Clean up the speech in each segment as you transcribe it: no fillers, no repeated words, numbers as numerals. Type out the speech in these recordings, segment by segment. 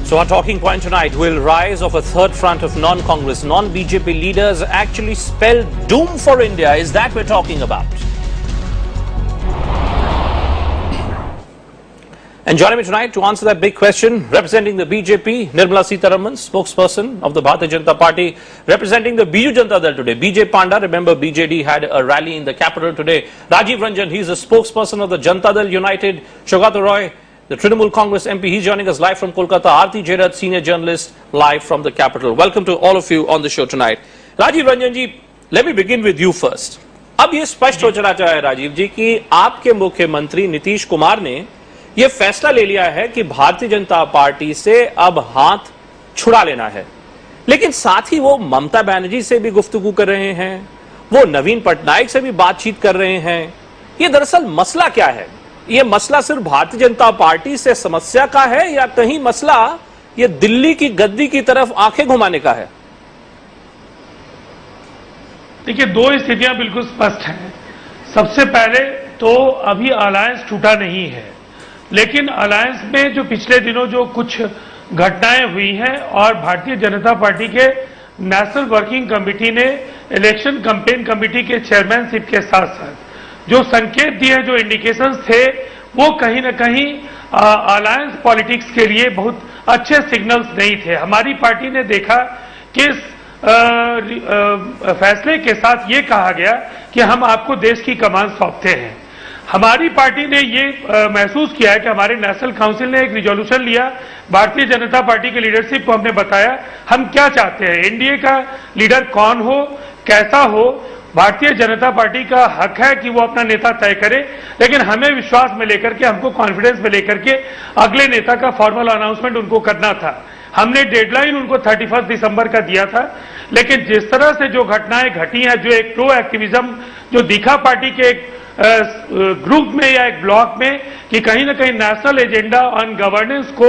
So our talking point tonight: will rise of a third front of non-Congress, non-BJP leaders actually spell doom for India? Is that we're talking about? And joining me tonight to answer that big question, representing the BJP, Nirmala Sitharaman, spokesperson of the Bharatiya Janata Party, representing the Biju Janata Dal today, BJ Panda. Remember, BJD had a rally in the capital today. Rajiv Ranjan, he's a spokesperson of the Janata Dal United. Saugata Roy, the Trinamool Congress MP, he's joining us live from Kolkata. Aarti Jairat, senior journalist, live from the capital. Welcome to all of you on the show tonight. Rajiv Ranjan ji, let me begin with you first. अब ये स्पष्ट हो चला है राजीव जी कि आपके मुख्यमंत्री नीतीश कुमार ने ये फैसला ले लिया है कि भारतीय जनता पार्टी से अब हाथ छुड़ा लेना है, लेकिन साथ ही वो ममता बनर्जी से भी गुफ्तगू कर रहे हैं, वो नवीन पटनायक से भी बातचीत कर रहे हैं। ये दरअसल मसला क्या है? ये मसला सिर्फ भारतीय जनता पार्टी से समस्या का है या कहीं मसला ये दिल्ली की गद्दी की तरफ आंखें घुमाने का है? देखिए, दो स्थितियां बिल्कुल स्पष्ट हैं। सबसे पहले तो अभी अलायंस टूटा नहीं है, लेकिन अलायंस में जो पिछले दिनों जो कुछ घटनाएं हुई हैं और भारतीय जनता पार्टी के नेशनल वर्किंग कमेटी ने इलेक्शन कैंपेन कमेटी के चेयरमैनशिप के साथ साथ जो संकेत दिए, जो इंडिकेशंस थे, वो कहीं ना कहीं अलायंस पॉलिटिक्स के लिए बहुत अच्छे सिग्नल्स नहीं थे। हमारी पार्टी ने देखा कि इस फैसले के साथ ये कहा गया कि हम आपको देश की कमान सौंपते हैं। हमारी पार्टी ने ये महसूस किया है कि हमारे नेशनल काउंसिल ने एक रिजोल्यूशन लिया, भारतीय जनता पार्टी के लीडरशिप को हमने बताया हम क्या चाहते हैं, एनडीए का लीडर कौन हो, कैसा हो। भारतीय जनता पार्टी का हक है कि वो अपना नेता तय करे, लेकिन हमें विश्वास में लेकर के, हमको कॉन्फिडेंस में लेकर के अगले नेता का फॉर्मल अनाउंसमेंट उनको करना था। हमने डेडलाइन उनको 31 दिसंबर का दिया था, लेकिन जिस तरह से जो घटनाएं घटी हैं, जो एक प्रो एक्टिविज्म जो दिखा पार्टी के एक ग्रुप में या एक ब्लॉक में कि कहीं ना कहीं नेशनल एजेंडा ऑन गवर्नेंस को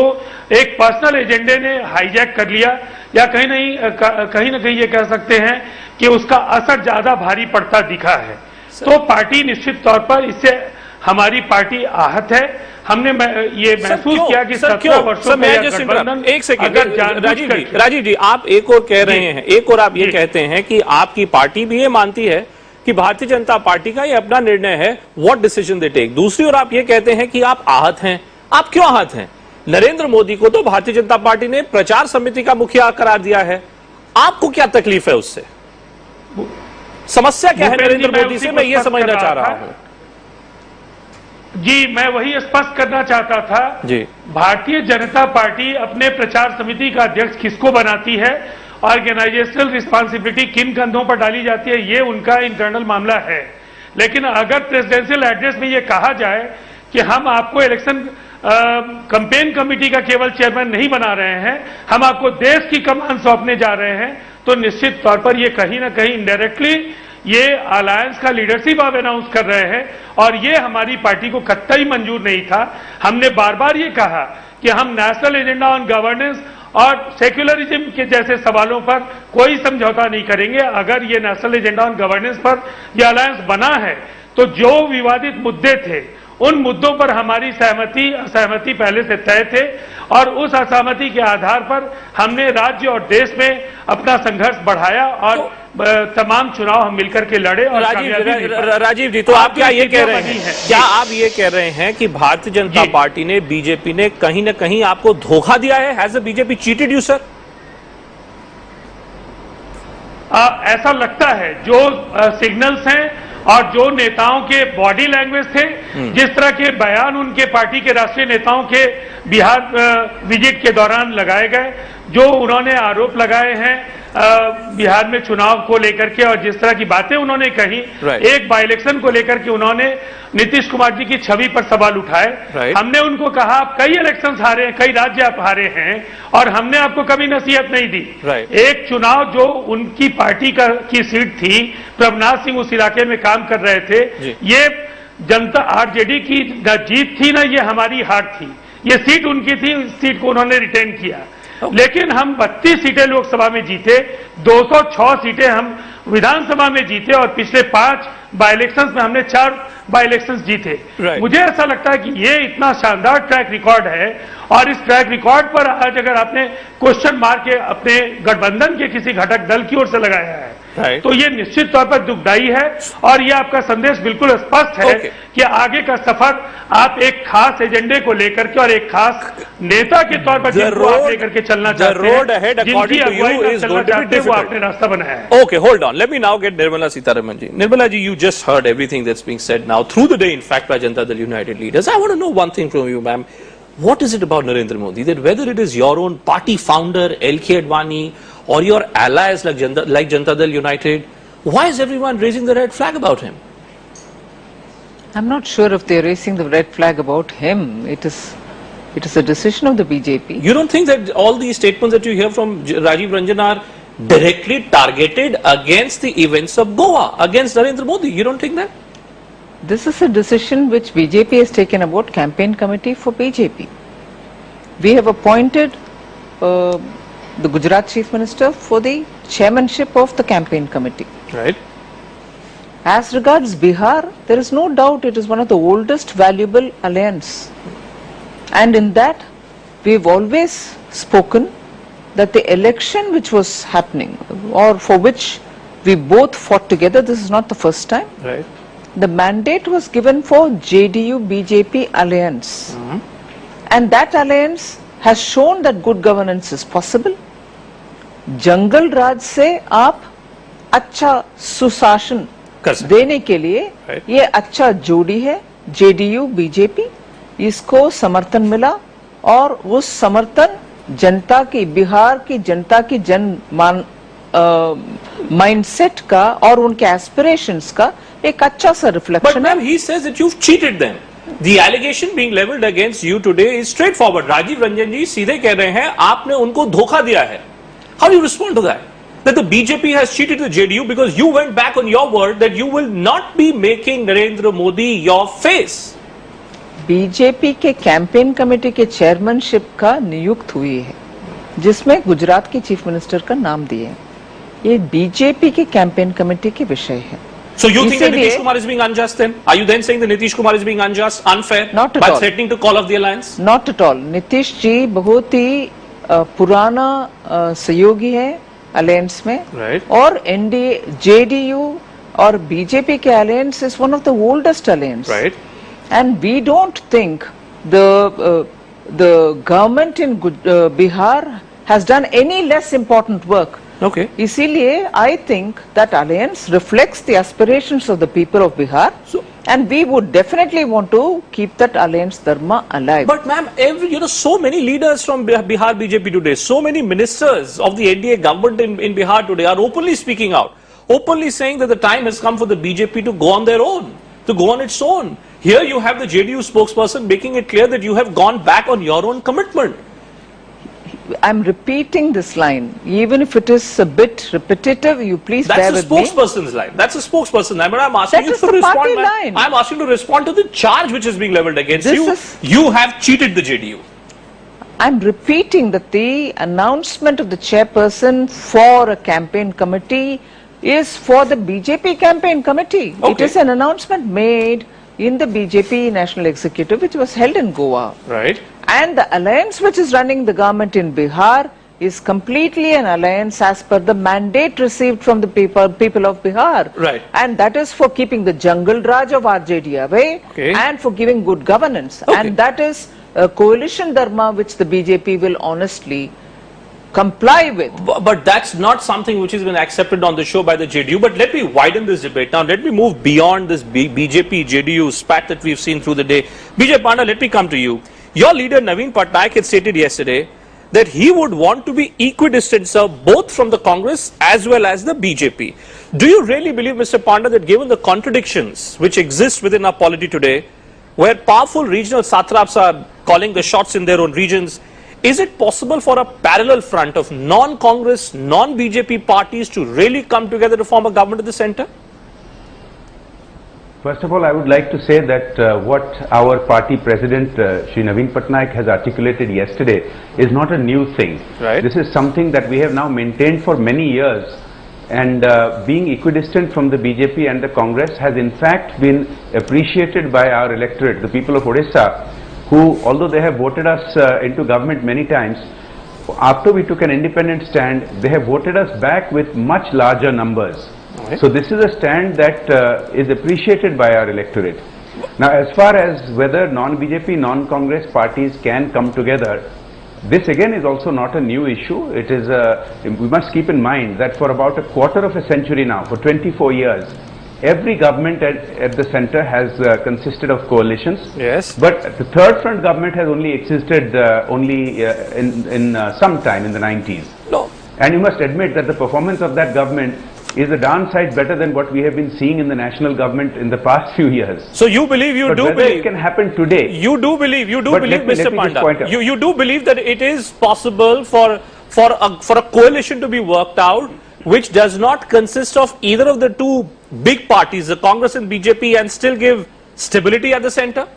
एक पर्सनल एजेंडे ने हाईजैक कर लिया, या कहीं ना कहीं ये कह सकते हैं कि उसका असर ज्यादा भारी पड़ता दिखा है। तो पार्टी निश्चित तौर पर इससे हमारी पार्टी आहत है। हमने ये महसूस किया कि 17 वर्षों में गठबंधन एक सेकंड राजीव जी, आप एक और कह रहे हैं, एक और आप ये कहते हैं कि आपकी पार्टी भी ये मानती है कि भारतीय जनता पार्टी का ये अपना निर्णय है, व्हाट डिसीजन दे टेक। दूसरी ओर आप ये कहते हैं कि आप आहत हैं। आप क्यों आहत हैं? नरेंद्र मोदी को तो भारतीय जनता पार्टी ने प्रचार समिति का मुखिया करार दिया है, आपको क्या तकलीफ है उससे? समस्या क्या है नरेंद्र मोदी से, मैं ये समझना चाह रहा हूं। जी, मैं वही स्पष्ट करना चाहता था जी। भारतीय जनता पार्टी अपने प्रचार समिति का अध्यक्ष किसको बनाती है, ऑर्गेनाइजेशनल रिस्पांसिबिलिटी किन कंधों पर डाली जाती है, ये उनका इंटरनल मामला है। लेकिन अगर प्रेसिडेंशियल एड्रेस में ये कहा जाए कि हम आपको इलेक्शन कैंपेन कमेटी का केवल चेयरमैन नहीं बना रहे हैं, हम आपको देश की कमान सौंपने जा रहे हैं, तो निश्चित तौर पर ये कहीं ना कहीं इनडायरेक्टली ये अलायंस का लीडरशिप आप अनाउंस कर रहे हैं, और ये हमारी पार्टी को कतई मंजूर नहीं था। हमने बार बार ये कहा कि हम नेशनल एजेंडा ऑन गवर्नेंस और सेक्युलरिज्म के जैसे सवालों पर कोई समझौता नहीं करेंगे। अगर ये नेशनल एजेंडा ऑन गवर्नेंस पर यह अलायंस बना है तो जो विवादित मुद्दे थे उन मुद्दों पर हमारी सहमति असहमति पहले से तय थे, और उस असहमति के आधार पर हमने राज्य और देश में अपना संघर्ष बढ़ाया और तमाम चुनाव हम मिलकर के लड़े। और राजीव जी, तो आप क्या ये कह रहे हैं, क्या आप ये कह रहे हैं कि भारतीय जनता पार्टी ने, बीजेपी ने कहीं ना कहीं आपको धोखा दिया है? Has the BJP cheated you sir? ऐसा लगता है। जो सिग्नल्स हैं और जो नेताओं के बॉडी लैंग्वेज थे, जिस तरह के बयान उनके पार्टी के राष्ट्रीय नेताओं के बिहार विजिट के दौरान लगाए गए, जो उन्होंने आरोप लगाए हैं बिहार में चुनाव को लेकर के, और जिस तरह की बातें उन्होंने कही, एक बाई इलेक्शन को लेकर के उन्होंने नीतीश कुमार जी की छवि पर सवाल उठाए। हमने उनको कहा आप कई इलेक्शन हारे हैं, कई राज्य आप हारे हैं, और हमने आपको कभी नसीहत नहीं दी। एक चुनाव जो उनकी पार्टी की सीट थी, प्रभनाथ सिंह उस इलाके में काम कर रहे थे, ये जनता आरजेडी की न जीत थी ना ये हमारी हार थी, ये सीट उनकी थी, इस सीट को उन्होंने रिटेन किया। लेकिन हम 32 सीटें लोकसभा में जीते, 206 सीटें हम विधानसभा में जीते और पिछले 5 बाई इलेक्शंस में हमने 4 बाई इलेक्शंस जीते। मुझे ऐसा लगता है कि ये इतना शानदार ट्रैक रिकॉर्ड है और इस ट्रैक रिकॉर्ड पर आज अगर आपने क्वेश्चन मार के अपने गठबंधन के किसी घटक दल की ओर से लगाया है तो ये निश्चित तौर पर दुखदायी है और ये आपका संदेश बिल्कुल स्पष्ट है कि आगे का सफर आप एक खास एजेंडे को लेकर के और एक खास नेता के तौर पर जिनको आप लेकर के चलना चाहते हैं, जिनकी अगुवाई में चलना चाहते हैं, वो आपने रास्ता बनाया है। Okay, hold on. Let me now get Nirmala Sitharaman ji. Nirmala ji, you just heard everything that's being said now through the day, in fact, by Janata Dal United leaders. I want to know one thing from you, ma'am. What is it about Narendra Modi that whether it is your own party founder, LK Advani, or your allies like Janata Dal United, why is everyone raising the red flag about him? I'm not sure if they're raising the red flag about him. It is a decision of the BJP. You don't think that all these statements that you hear from Rajiv Ranjan are directly targeted against the events of Goa, against Narendra Modi? You don't think that? This is a decision which BJP has taken about campaign committee for BJP. We have appointed the Gujarat Chief Minister for the chairmanship of the campaign committee. Right. As regards Bihar, there is no doubt it is one of the oldest valuable alliance. And in that, we have always spoken that the election which was happening or for which we both fought together, this is not the first time. Right. The mandate was given for JDU-BJP alliance. And that alliance has shown that good governance is possible. जंगल राज से आप अच्छा सुशासन देने के लिए ये अच्छा जोड़ी है जेडीयू बीजेपी, इसको समर्थन मिला और उस समर्थन जनता की, बिहार की जनता की माइंडसेट का और उनके एस्पिरेशंस का एक अच्छा सा रिफ्लेक्शन है। But ma'am, he says that you've cheated them. The allegation being leveled against you today is straightforward. Rajiv Ranjan ji सीधे कह रहे हैं आपने उनको धोखा दिया है। How do you respond to that? That the BJP has cheated the JDU because you went back on your word that you will not be making Narendra Modi your face. BJP के campaign committee के chairmanship का नियुक्त हुई है जिसमें गुजरात के chief minister का नाम दिए हैं। ये बीजेपी के कैंपेन कमेटी के विषय है। So you think that Nitish Kumar is being unjust then? Are you then saying that Nitish Kumar is being unjust, unfair, not at by all. threatening to call off the alliance? Not at all. Nitish ji बहुत ही पुराना सहयोगी है alliance में, right. और NDA, JDU और BJP के alliance is one of the oldest alliance, right. And we don't think the government in Bihar has done any less important work. Okay. इसीलिए I think that alliance reflects the aspirations of the people of Bihar, and we would definitely want to keep that alliance dharma alive. But ma'am, so many leaders from Bihar BJP today, so many ministers of the NDA government in Bihar today are openly speaking out, openly saying that the time has come for the BJP to go on their own, to go on its own. Here you have the JDU spokesperson making it clear that you have gone back on your own commitment. I'm repeating this line, even if it is a bit repetitive. You please bear with me. That's a spokesperson's line. That's a spokesperson's line. But I'm asking you to respond. I'm asking you to respond to the charge which is being leveled against you. You have cheated the JDU. I'm repeating that the announcement of the chairperson for a campaign committee is for the BJP campaign committee. Okay. It is an announcement made in the BJP National Executive, which was held in Goa. Right. And the alliance which is running the government in Bihar is completely an alliance as per the mandate received from the people of Bihar. Right. And that is for keeping the jungle raj of RJD away, okay, and for giving good governance. Okay. And that is a coalition dharma which the BJP will honestly comply with. But that's not something which has been accepted on the show by the JDU. But let me widen this debate. Now let me move beyond this BJP JDU spat that we've seen through the day. Bijay Panda, let me come to you. Your leader Naveen Patnaik had stated yesterday that he would want to be equidistant, sir, both from the Congress as well as the BJP. Do you really believe, Mr. Panda, that given the contradictions which exist within our polity today, where powerful regional satraps are calling the shots in their own regions, is it possible for a parallel front of non-Congress, non-BJP parties to really come together to form a government at the center? First of all, I would like to say that what our party president, Shri Naveen Patnaik, has articulated yesterday is not a new thing. Right. This is something that we have now maintained for many years and being equidistant from the BJP and the Congress has in fact been appreciated by our electorate, the people of Odisha, who, although they have voted us into government many times, after we took an independent stand, they have voted us back with much larger numbers. Okay. So this is a stand that is appreciated by our electorate. Now, as far as whether non-BJP, non-Congress parties can come together, this again is also not a new issue. It is we must keep in mind that for about a quarter of a century now, for 24 years, every government at the center has consisted of coalitions. Yes. But the third front government has only existed in some time in the 90s. No. And you must admit that the performance of that government is a darn sight better than what we have been seeing in the national government in the past few years. So you believe, you do believe it can happen today. You do believe, Mr. Panda. You do believe that it is possible for a coalition to be worked out which does not consist of either of the two big parties, the Congress and BJP, and still give stability at the center?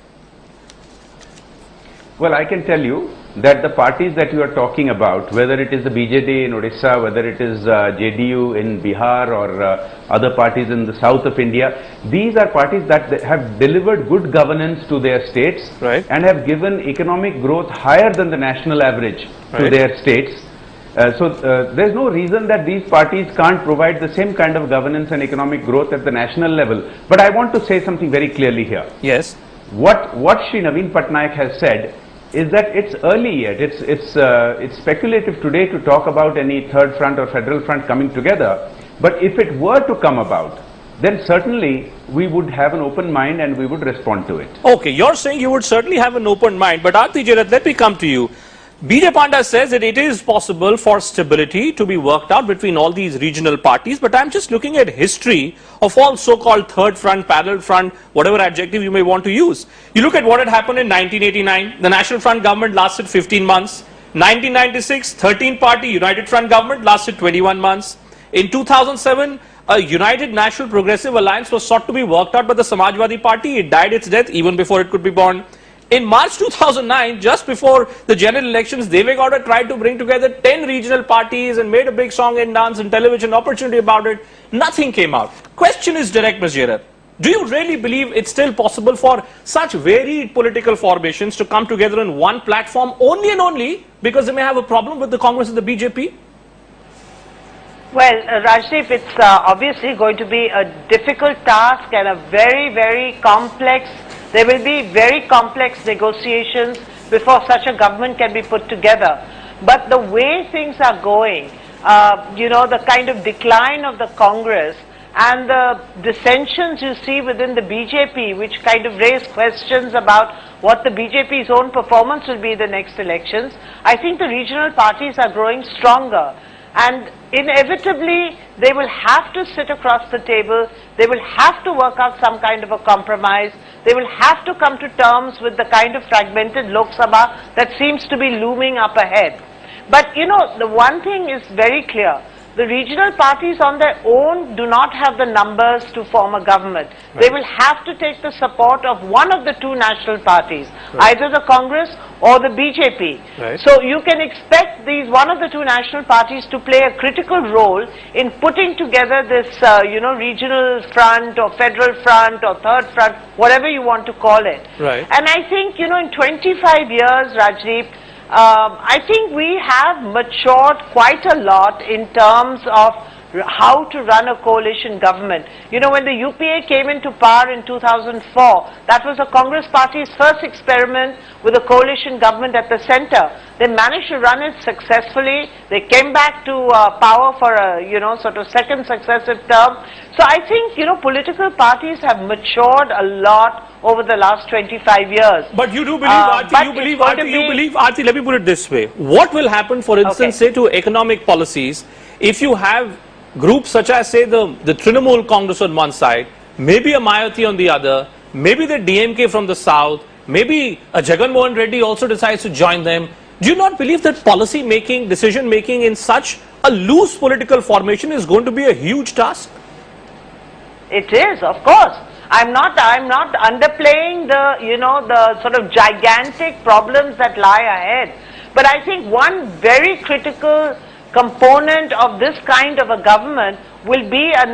Well, I can tell you that the parties that you are talking about, whether it is the BJD in Odisha, whether it is JDU in Bihar or other parties in the south of India, these are parties that have delivered good governance to their states, right, and have given economic growth higher than the national average, right, to their states. So there's no reason that these parties can't provide the same kind of governance and economic growth at the national level. But I want to say something very clearly here. Yes. What Shri Naveen Patnaik has said is that it's early yet. It's speculative today to talk about any third front or federal front coming together. But if it were to come about, then certainly we would have an open mind and we would respond to it. Okay, you're saying you would certainly have an open mind. But Aarti Jairath, let me come to you. B.J. Panda says that it is possible for stability to be worked out between all these regional parties, but I'm just looking at history of all so-called third front, parallel front, whatever adjective you may want to use. You look at what had happened in 1989, the National Front government lasted 15 months. 1996, 13-party United Front government lasted 21 months. In 2007, a United National Progressive Alliance was sought to be worked out by the Samajwadi Party. It died its death even before it could be born. In March 2009, just before the general elections, Deve Gowda tried to bring together 10 regional parties and made a big song and dance and television opportunity about it. Nothing came out. Question is direct, Ms. Jairath. Do you really believe it's still possible for such varied political formations to come together on one platform only and only because they may have a problem with the Congress and the BJP? Well, Rajdeep, it's obviously going to be a difficult task and a very, very complex. There will be very complex negotiations before such a government can be put together. But the way things are going, you know, the kind of decline of the Congress and the dissensions you see within the BJP, which kind of raise questions about what the BJP's own performance will be in the next elections, I think the regional parties are growing stronger. And inevitably, they will have to sit across the table, they will have to work out some kind of a compromise, they will have to come to terms with the kind of fragmented Lok Sabha that seems to be looming up ahead. But, you know, the one thing is very clear. The regional parties on their own do not have the numbers to form a government. Right. They will have to take the support of one of the two national parties, right, either the Congress or the BJP. Right. So you can expect these one of the two national parties to play a critical role in putting together this, you know, regional front or federal front or third front, whatever you want to call it. Right. And I think, you know, in 25 years, Rajdeep, I think we have matured quite a lot in terms of how to run a coalition government. You know, when the UPA came into power in 2004, that was the Congress Party's first experiment with a coalition government at the center. They managed to run it successfully. They came back to power for a, you know, sort of second successive term. So I think, you know, political parties have matured a lot over the last 25 years. But you do believe, Aarti, let me put it this way. What will happen, for instance, say to economic policies, if you have groups such as, say, the Trinamool Congress on one side, maybe a Mayati on the other, maybe the DMK from the south, maybe a Jagan Mohan Reddy also decides to join them. Do you not believe that policy making, decision making in such a loose political formation is going to be a huge task? It is, of course. I'm not underplaying the, you know, the sort of gigantic problems that lie ahead. But I think one very critical component of this kind of a government will be a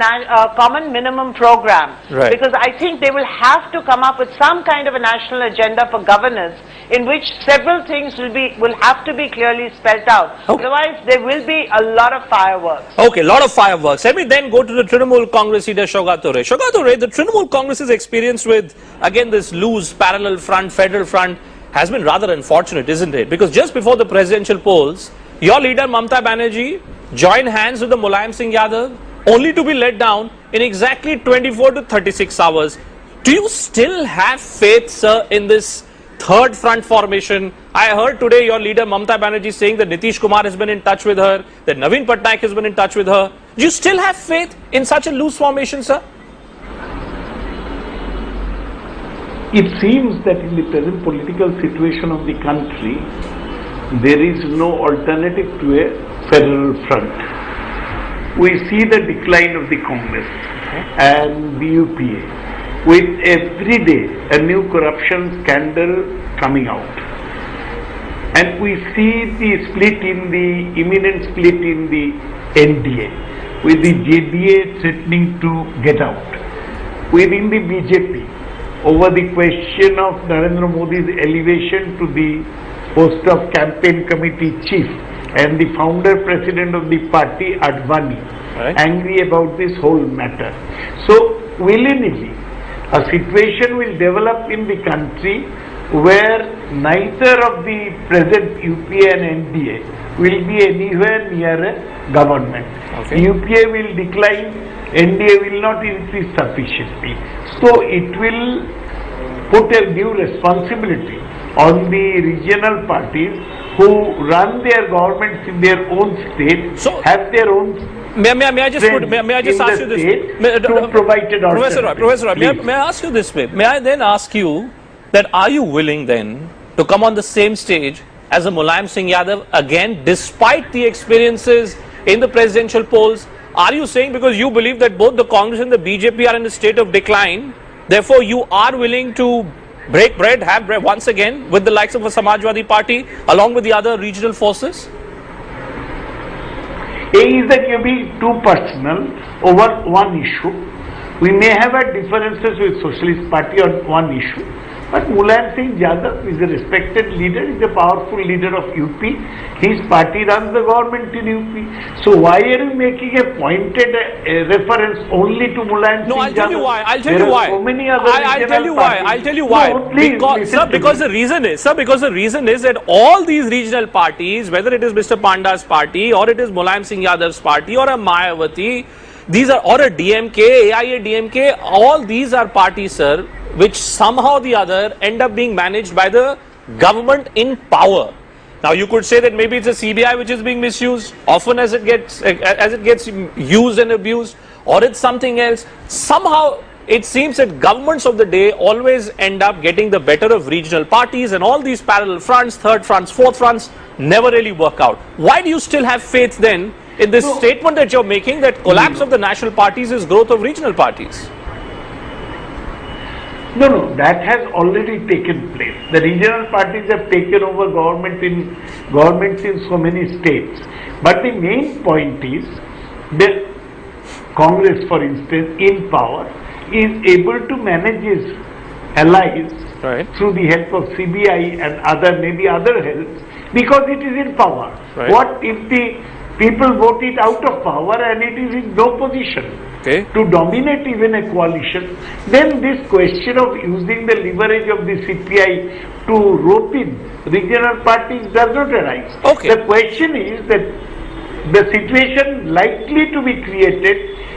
common minimum program. Right. Because I think they will have to come up with some kind of a national agenda for governance in which several things will have to be clearly spelled out. Okay. Otherwise, there will be a lot of fireworks. Okay, a lot of fireworks. Let me then go to the Trinamool Congress leader Shogato Ray. Shogato Ray, the Trinamool Congress's experience with, again, this loose parallel front, federal front, has been rather unfortunate, isn't it? Because just before the presidential polls, your leader Mamata Banerjee joined hands with the Mulayam Singh Yadav, only to be let down in exactly 24 to 36 hours. Do you still have faith, sir, in this third front formation? I heard today your leader Mamata Banerjee saying that Nitish Kumar has been in touch with her, that Naveen Patnaik has been in touch with her. Do you still have faith in such a loose formation, sir? It seems that in the present political situation of the country, there is no alternative to a federal front. We see the decline of the Congress and the UPA, with every day a new corruption scandal coming out. And we see the split in the, imminent split in the NDA, with the JDA threatening to get out. Within the BJP, over the question of Narendra Modi's elevation to the post of campaign committee chief and the founder president of the party Advani, angry about this whole matter. So willy-nilly a situation will develop in the country where neither of the present UPA and NDA will be anywhere near a government. UPA will decline, NDA will not increase sufficiently. So it will put a due responsibility on the regional parties who run their governments in their own state, so, have their own. May I just ask you this? Professor Roy, may I ask you this way? May I then ask you that are you willing then to come on the same stage as a Mulayam Singh Yadav again, despite the experiences in the presidential polls? Are you saying because you believe that both the Congress and the BJP are in a state of decline, therefore you are willing to break bread, have bread once again with the likes of a Samajwadi Party along with the other regional forces? Is that you be too personal over one issue. We may have had differences with Socialist Party on one issue, but Mulayam Singh Yadav is a respected leader, is a powerful leader of UP. His party runs the government in UP. So why are you making a pointed reference only to Mulayam Singh Yadav? No, I'll tell you why. I'll tell you why. So many other I'll tell you why. I'll tell you why. No, please, because the reason is that all these regional parties, whether it is Mr. Panda's party or it is Mulayam Singh Yadav's party or a Mayawati, these are, or a DMK, AIA DMK, all these are parties, sir, which somehow or the other end up being managed by the government in power. Now you could say that maybe it's a CBI which is being misused often as it gets used and abused, or it's something else. Somehow it seems that governments of the day always end up getting the better of regional parties, and all these parallel fronts, third fronts, fourth fronts never really work out. Why do you still have faith then in this statement that you're making that collapse of the national parties is growth of regional parties? No, that has already taken place. The regional parties have taken over governments in so many states. But the main point is that Congress, for instance, in power, is able to manage its allies through the help of CBI and maybe other helps, because it is in power. What if the people vote it out of power and it is in no position to dominate even a coalition? Then this question of using the leverage of the CPI to rope in regional parties does not arise. The question is that the situation likely to be created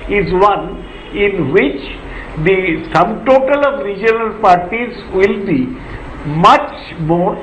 is one in which the sum total of regional parties will be much more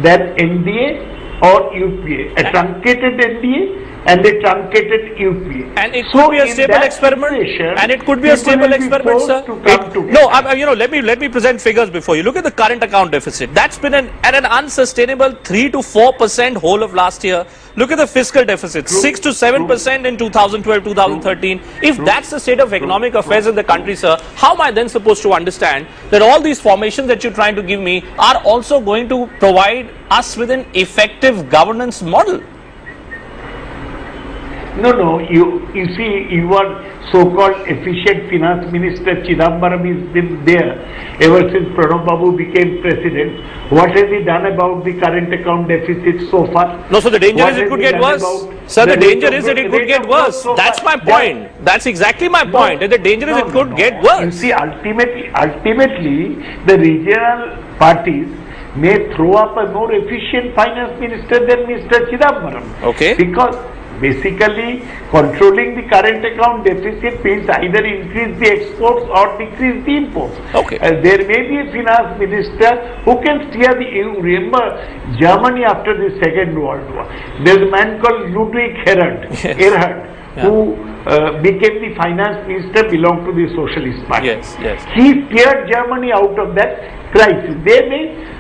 than NDA or UPA, a truncated NDA and a truncated UPA. And it could be a stable experiment. And it could be a stable experiment, sir. Let me present figures before you. Look at the current account deficit. That's been at an unsustainable 3 to 4% whole of last year. Look at the fiscal deficit, 6 to 7% in 2012-2013. If that's the state of economic affairs in the country, sir, how am I then supposed to understand that all these formations that you're trying to give me are also going to provide us with an effective governance model? No. You see, your so-called efficient finance minister Chidambaram has been there ever since Pranab Babu became president. What has he done about the current account deficit so far? No, so the danger is it could get worse. Sir, the danger is that it could get worse. That's my point. That's exactly my point. The danger is it could get worse. You see, ultimately, the regional parties may throw up a more efficient finance minister than Mr. Chidambaram. Okay. Because basically controlling the current account deficit means either increase the exports or decrease the imports. Okay. There may be a finance minister who can steer the. You remember Germany after the Second World War. There's a man called Ludwig Erhard, who became the finance minister, belonged to the Socialist Party. Yes. He steered Germany out of that crisis.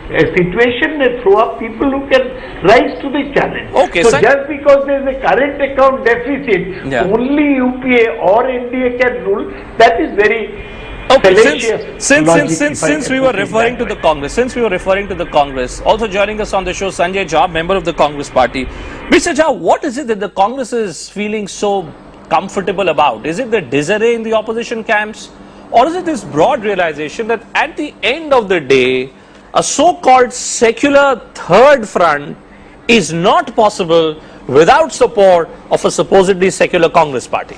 A situation may throw up people who can rise to the challenge. Okay, so just because there is a current account deficit, only UPA or NDA can rule, that is very fallacious. Since we were referring to the Congress, also joining us on the show, Sanjay Jha, member of the Congress party. Mr. Jha, what is it that the Congress is feeling so comfortable about? Is it the disarray in the opposition camps? Or is it this broad realization that at the end of the day, a so-called secular third front is not possible without support of a supposedly secular Congress party?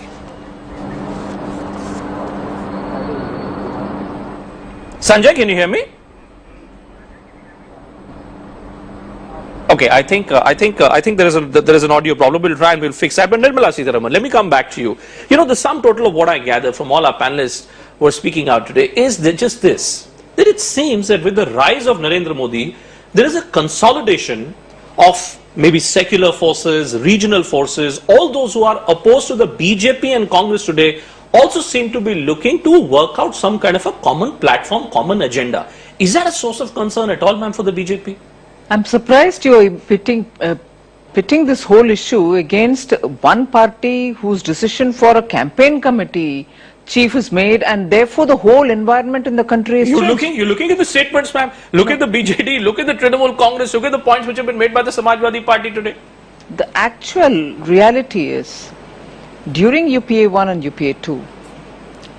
Sanjay, can you hear me? Okay, I think there is an audio problem. We'll try and we'll fix that. But Nirmala Sitharaman, let me come back to you. You know, the sum total of what I gather from all our panelists who are speaking out today is just this. That it seems that with the rise of Narendra Modi, there is a consolidation of maybe secular forces, regional forces, all those who are opposed to the BJP and Congress today also seem to be looking to work out some kind of a common platform, common agenda. Is that a source of concern at all, ma'am, for the BJP? I'm surprised you're pitting this whole issue against one party whose decision for a campaign committee chief is made, and therefore the whole environment in the country is changed. You're looking at the statements, ma'am. Look at the BJD, look at the Trinamool Congress, look at the points which have been made by the Samajwadi Party today. The actual reality is, during UPA 1 and UPA 2,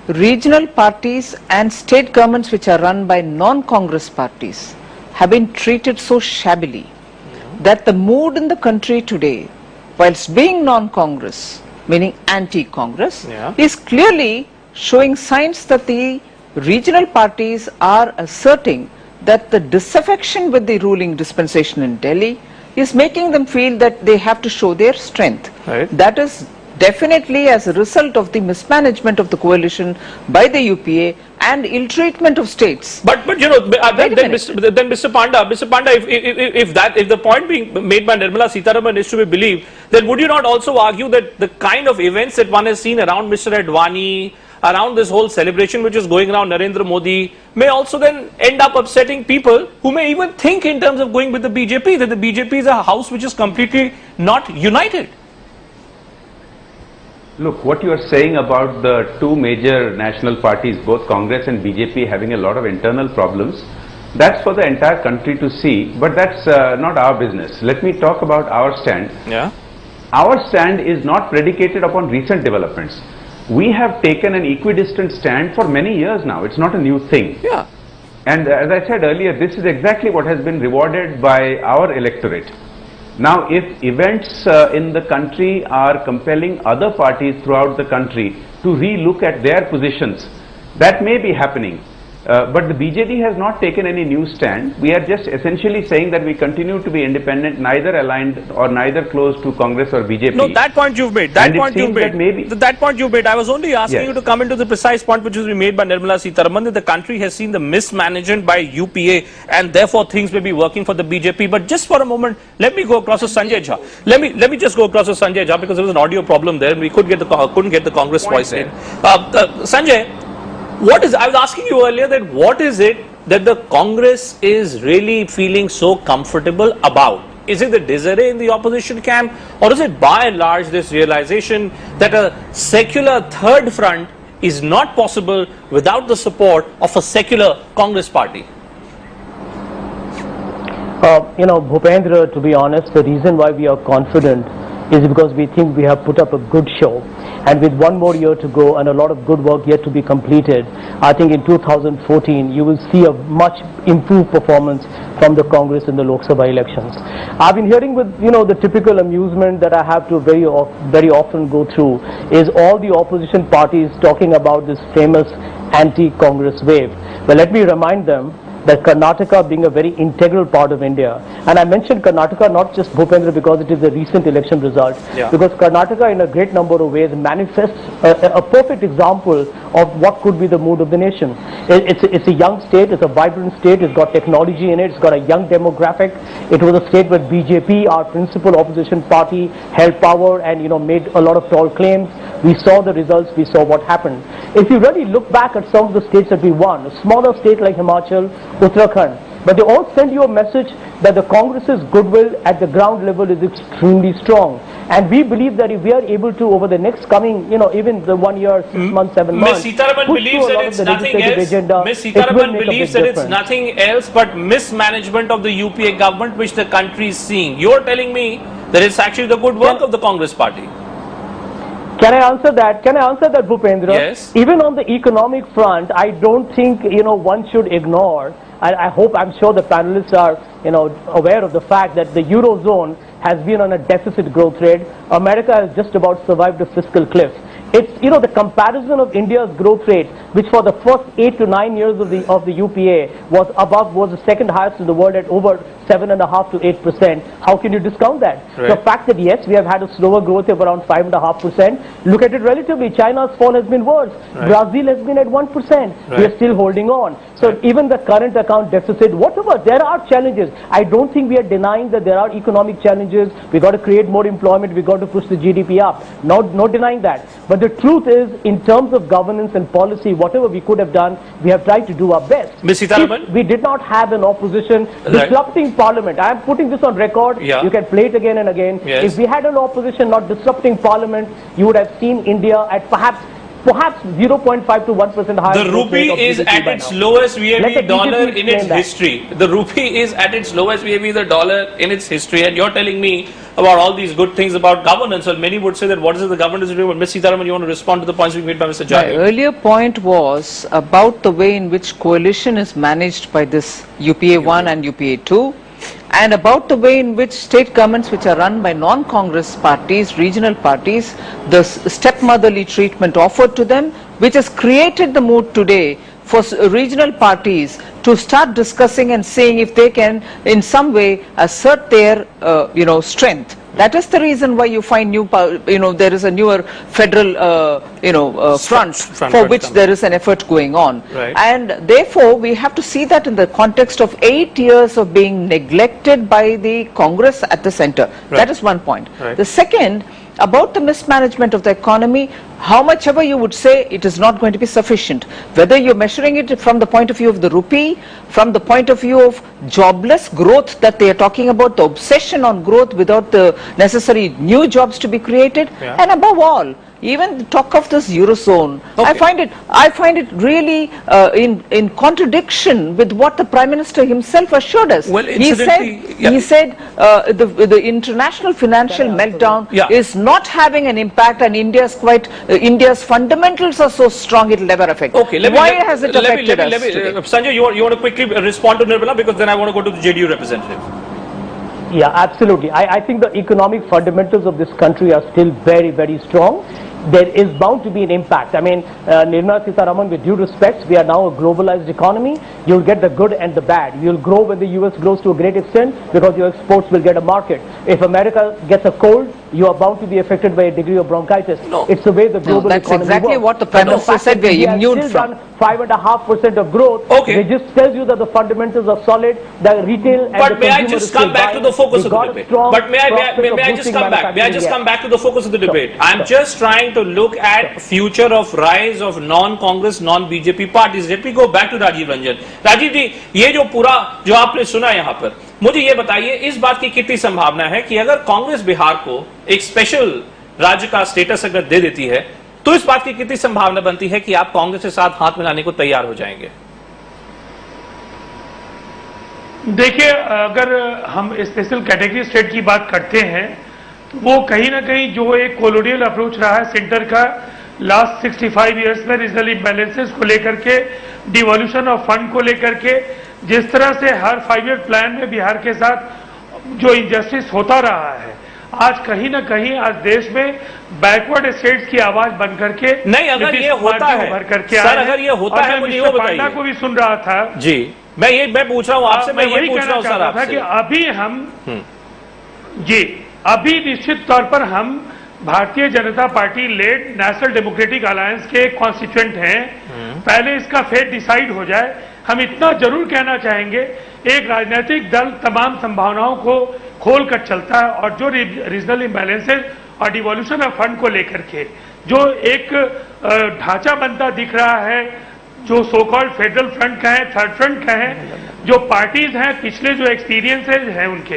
regional parties and state governments which are run by non-Congress parties have been treated so shabbily that the mood in the country today, whilst being non-Congress, meaning anti-Congress, is clearly showing signs that the regional parties are asserting that the disaffection with the ruling dispensation in Delhi is making them feel that they have to show their strength. Right. That is definitely as a result of the mismanagement of the coalition by the UPA and ill-treatment of states. But you know, then Mr. Panda, if the point being made by Nirmala Sitharaman is to be believed, then would you not also argue that the kind of events that one has seen around Mr. Advani, around this whole celebration which is going around Narendra Modi, may also then end up upsetting people who may even think in terms of going with the BJP, that the BJP is a house which is completely not united? Look, what you are saying about the two major national parties, both Congress and BJP, having a lot of internal problems, that's for the entire country to see, but that's not our business. Let me talk about our stand. Yeah. Our stand is not predicated upon recent developments. We have taken an equidistant stand for many years now. It's not a new thing. Yeah. And as I said earlier, this is exactly what has been rewarded by our electorate. Now, if events in the country are compelling other parties throughout the country to re-look at their positions, that may be happening. But the BJD has not taken any new stand. We are just essentially saying that we continue to be independent, neither aligned or neither close to Congress or BJP. No, that point you've made. That point you've made. I was only asking you to come into the precise point which was made by Nirmala Sitharaman, that the country has seen the mismanagement by UPA and therefore things may be working for the BJP. But just for a moment, let me go across to Sanjay Jha. Let me just go across to Sanjay Jha, because there was an audio problem there and we couldn't get the Congress voice in. Sanjay, I was asking you earlier that what is it that the Congress is really feeling so comfortable about? Is it the disarray in the opposition camp, or is it by and large this realization that a secular third front is not possible without the support of a secular Congress party? Bhupendra, to be honest, the reason why we are confident is because we think we have put up a good show. And with one more year to go and a lot of good work yet to be completed, I think in 2014 you will see a much improved performance from the Congress in the Lok Sabha elections. I've been hearing with, the typical amusement that I have to very often go through is all the opposition parties talking about this famous anti-Congress wave. But let me remind them that Karnataka being a very integral part of India, and I mentioned Karnataka not just Bhupendra because it is a recent election result, because Karnataka in a great number of ways manifests a perfect example of what could be the mood of the nation. It's a young state, it's a vibrant state, it's got technology in it, it's got a young demographic. It was a state where BJP, our principal opposition party, held power and made a lot of tall claims. We saw the results, we saw what happened. If you really look back at some of the states that we won, a smaller state like Himachal, Uttarakhand, but they all send you a message that the Congress's goodwill at the ground level is extremely strong. And we believe that if we are able to, over the next coming, even the 1 year, 6 months, 7 months, Ms. Sitharaman believes that it's nothing else. Ms. Sitharaman believes that it's nothing else but mismanagement of the UPA government which the country is seeing. You're telling me that it's actually the good work of the Congress party. Can I answer that? Bhupendra? Yes. Even on the economic front, I don't think, one should ignore, I'm sure the panelists are, aware of the fact that the Eurozone has been on a deficit growth rate. America has just about survived a fiscal cliff. It's, the comparison of India's growth rate, which for the first 8 to 9 years of the UPA was the second highest in the world at over 7.5% to 8%. How can you discount that? Right. The fact that yes, we have had a slower growth of around 5.5%. Look at it relatively. China's fall has been worse. Right. Brazil has been at 1%. Right. We are still holding on. So even the current account deficit, whatever, there are challenges. I don't think we are denying that there are economic challenges. We got to create more employment. We got to push the GDP up. No denying that. But the truth is, in terms of governance and policy, whatever we could have done, we have tried to do our best. Ms. Sitharaman? If we did not have an opposition disrupting Parliament. I am putting this on record. Yeah. You can play it again and again. Yes. If we had an opposition not disrupting Parliament, you would have seen India at perhaps 0.5 to 1% higher. The rupee is at its lowest vis-a-vis dollar in its history. The rupee is at its lowest vis-a-vis the dollar in its history, and you're telling me about all these good things about governance. Well, many would say that what is it the government is doing? But Ms. Sitharaman, you want to respond to the points being made by Mr. Jai? My earlier point was about the way in which coalition is managed by this UPA 1 and UPA 2, and about the way in which state governments which are run by non-Congress parties, regional parties, the stepmotherly treatment offered to them, which has created the mood today for regional parties to start discussing and seeing if they can in some way assert their strength. That is the reason why you find there is a newer federal front for which there is an effort going on. Right. And therefore we have to see that in the context of 8 years of being neglected by the Congress at the center. Right. That is one point. Right. The second, about the mismanagement of the economy, how much ever you would say, it is not going to be sufficient. Whether you're measuring it from the point of view of the rupee, from the point of view of jobless growth that they are talking about, the obsession on growth without the necessary new jobs to be created, and above all, even the talk of this Eurozone, I find it really in contradiction with what the Prime Minister himself assured us. Well, he said the international financial meltdown is not having an impact, and India's fundamentals are so strong it will never affect. Okay, why has it affected us? Sanjay, you want to quickly respond to Nirmala, because then I want to go to the JDU representative. Yeah, absolutely. I think the economic fundamentals of this country are still very, very strong. There is bound to be an impact. I mean, Nirmala Sitharaman, with due respect, we are now a globalized economy. You'll get the good and the bad. You'll grow when the US grows to a great extent because your exports will get a market. If America gets a cold, you are bound to be affected by a degree of bronchitis. No. It's the way the global economy works. That's exactly what the Prime Minister said. We are immune from. 5.5% of growth. Okay. It just tells you that the fundamentals are solid. The retail and but the may I just come back to the focus of the debate? But may I just come back? May I just come back to the focus of the debate? I'm just trying to look at future of rise of non-Congress, non-BJP parties. Let me go back to Rajiv Ranjan. Rajiv ji, ये जो पूरा जो आपने सुना यहाँ पर, मुझे ये बताइए इस बात की कितनी संभावना है कि अगर कांग्रेस बिहार को एक स्पेशल राज्य का स्टेटस अगर दे देती है, तो इस बात की कितनी संभावना बनती है कि आप कांग्रेस के साथ हाथ मिलाने को तैयार हो जाएंगे? देखिए, अगर हम स्पेशल कैटेगरी स्टेट की बात करते हैं वो कहीं ना कहीं जो एक कॉलोनियल अप्रोच रहा है सेंटर का लास्ट 65 इयर्स में रीजनल इम्बैलेंसेस को लेकर के, डिवोल्यूशन ऑफ फंड को लेकर के, जिस तरह से हर 5 ईयर प्लान में बिहार के साथ जो इनजस्टिस होता रहा है, आज कहीं ना कहीं आज देश में बैकवर्ड स्टेट्स की आवाज बन करके नहीं, अगर ये होता है भर करके सर, अगर ये होता है मुझे ये पांडा को भी सुन रहा था जी, मैं पूछ रहा हूँ आपसे, मैं ये पूछ रहा हूँ सर आपसे कि अभी हम जी अभी निश्चित तौर पर हम Bharatiya Janata Party led national democratic alliance के कॉन्स्टिट्यूएंट हैं। पहले इसका फेट डिसाइड हो जाए। हम इतना जरूर कहना चाहेंगे, एक राजनीतिक दल तमाम संभावनाओं को खोल कर चलता है और जो रीजनल इम्बैलेंसेज और डिवोल्यूशन ऑफ फंड को लेकर के जो एक ढांचा बनता दिख रहा है, जो सो कॉल्ड फेडरल फ्रंट का है, थर्ड फ्रंट का है, जो पार्टीज हैं पिछले जो एक्सपीरियंसेज हैं उनके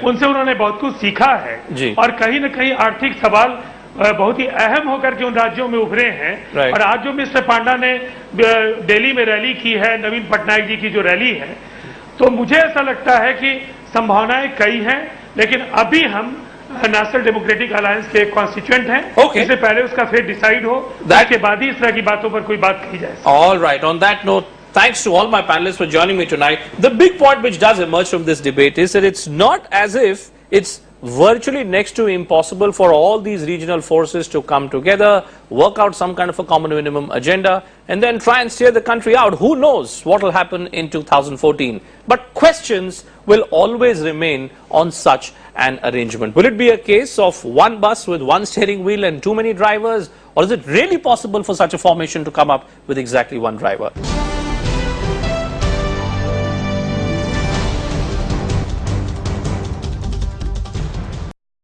उनसे उन्होंने बहुत कुछ सीखा है और कहीं न कहीं आर्थिक सवाल बहुत ही अहम होकर के उन राज्यों में उभरे हैं। और आज जो मिस्टर पांडा ने दिल्ली में रैली की है, नवीन पटनायक जी की जो रैली है, तो मुझे ऐसा लगता है कि संभावनाएं कई हैं, लेकिन अभी हम नेशनल डेमोक्रेटिक अलायंस के कॉन्स्टिट्यूएंट हैं। इससे पहले उसका फेट डिसाइड हो, उसके बाद ही इस तरह की बातों पर कोई बात कही जाए। All right, on that note, thanks to all my panelists for joining me tonight. The big point which does emerge from this debate is that it's not as if it's virtually next to impossible for all these regional forces to come together, work out some kind of a common minimum agenda, and then try and steer the country out. Who knows what will happen in 2014? But questions will always remain on such an arrangement. Will it be a case of one bus with one steering wheel and too many drivers? Or is it really possible for such a formation to come up with exactly one driver?